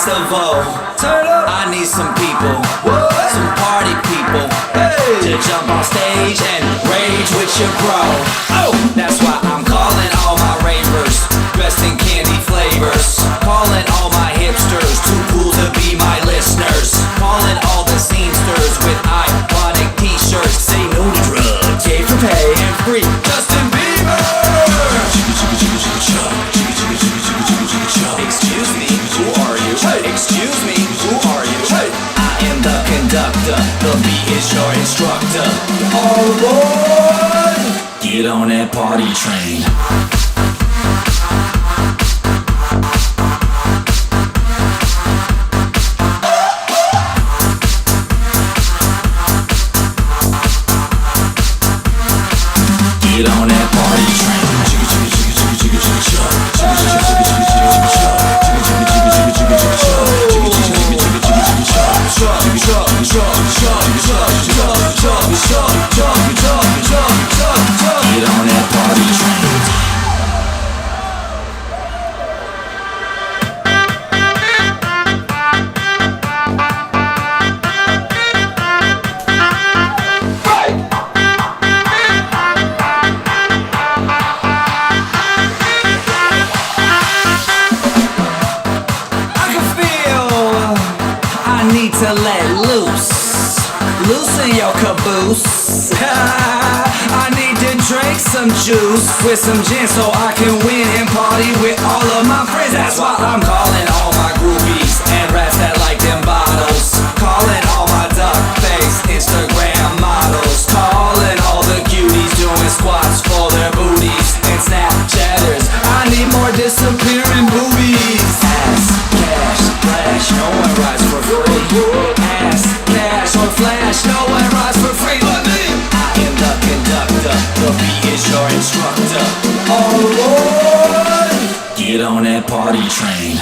festival. I need some people, some party people, to jump on stage and rage with your bro. Oh, that's why I'm calling all my ravers, dressed in candy flavors. Calling all my hipsters, too cool to be my listeners. Calling all the scenesters with ironic t-shirts. Say no to drugs, gay for pay and free Justin Bieber. Excuse me, who are you? Excuse me, who are you? I am the conductor, the beat is your instructor. All aboard! Get on that party train. Get on that party train. Get on that party train. Need to let loose, loosen your caboose. I need to drink some juice with some gin so I can win and party with all of my friends. That's why I'm calling all my groupies and rats that like them bottles. Calling all my duck-faced Instagram models. Calling all the cuties doing squats for their booties and Snapchatters. I need more disappearing boobies. Ass, cash, flash, no one rides for free. Ass, cash, or flash, no one rides for free but me. I am the conductor, the beat is your instructor. All aboard! Get on that party train.